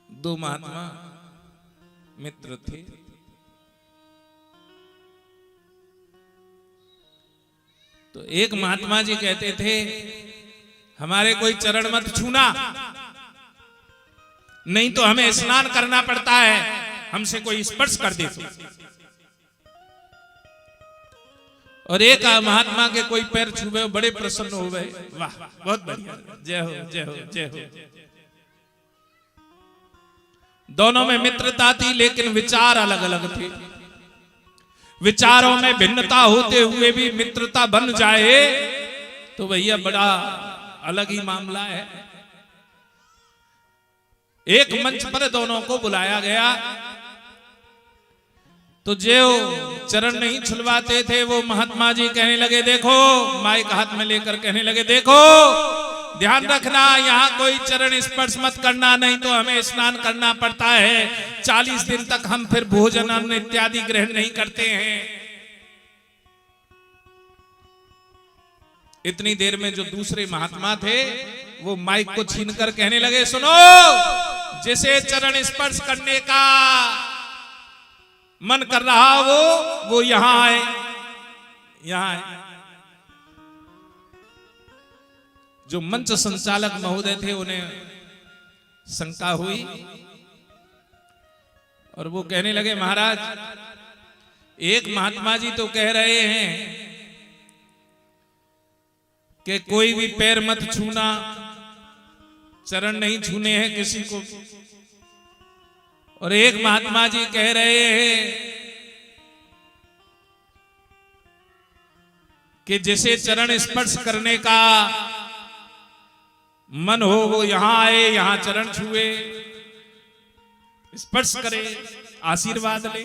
दो महात्मा मित्र थे। तो एक महात्मा जी कहते थे हमारे कोई चरण मत छूना, नहीं तो हमें स्नान करना पड़ता है, हमसे कोई स्पर्श कर दे तो। और एक महात्मा के कोई पैर छुए बड़े प्रसन्न हो गए, वाह बहुत बढ़िया, जय हो जय हो जय हो। दोनों में मित्रता थी लेकिन विचार अलग अलग थे। विचारों में भिन्नता होते हुए भी मित्रता बन जाए तो भैया बड़ा अलग ही मामला है। एक मंच पर दोनों को बुलाया गया तो जो चरण नहीं छुलवाते थे वो महात्मा जी कहने लगे, देखो माइक हाथ में लेकर कहने लगे, देखो ध्यान रखना यहाँ कोई चरण स्पर्श मत करना, नहीं तो हमें स्नान करना पड़ता है। 40 दिन तक हम फिर भोजन अन्न इत्यादि ग्रहण नहीं करते हैं। इतनी देर में जो दूसरे महात्मा थे वो माइक को छीनकर कहने लगे, सुनो, जिसे चरण स्पर्श करने का मन कर रहा वो यहां आए, यहां आए। जो मंच संचालक महोदय थे उन्हें शंका हुई और वो कहने लगे, महाराज एक महात्मा जी तो कह रहे हैं कि कोई भी पैर मत छूना, चरण नहीं छूने हैं किसी को, और एक महात्मा जी कह रहे हैं कि जिसे चरण स्पर्श करने का मन हो वो यहां आए, यहां चरण छुए, स्पर्श करे, आशीर्वाद ले।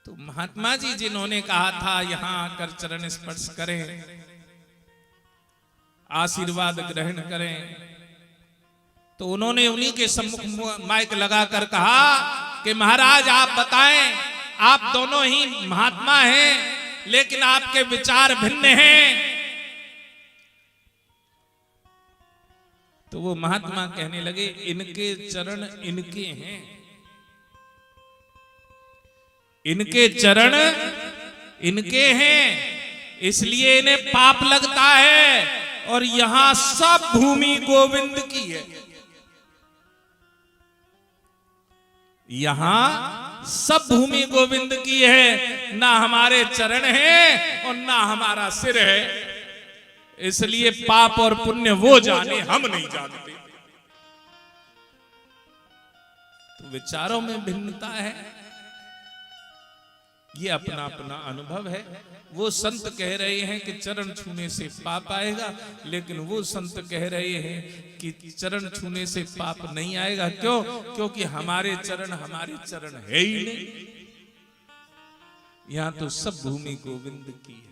तो महात्मा जी जिन्होंने कहा था यहां आकर चरण स्पर्श करें, आशीर्वाद ग्रहण करें, तो उन्होंने उन्हीं के सम्मुख माइक लगाकर कहा कि महाराज आप बताएं, आप दोनों ही महात्मा हैं लेकिन आपके विचार भिन्न हैं। तो वो महात्मा कहने लगे, इनके चरण इनके हैं, इनके चरण इनके हैं, इसलिए इन्हें पाप लगता है, और यहां सब भूमि गोविंद की है। यहां सब भूमि गोविंद की है, ना हमारे चरण हैं और ना हमारा सिर है, इसलिए पाप और पुण्य वो जाने, हम नहीं जानते। तो विचारों में भिन्नता है, ये अपना अपना अनुभव है। वो संत कह रहे हैं कि चरण छूने से पाप आएगा, लेकिन वो संत कह रहे हैं कि चरण छूने से पाप नहीं आएगा। क्यों? क्योंकि हमारे चरण है ही नहीं, यहां तो सब भूमि गोविंद की है।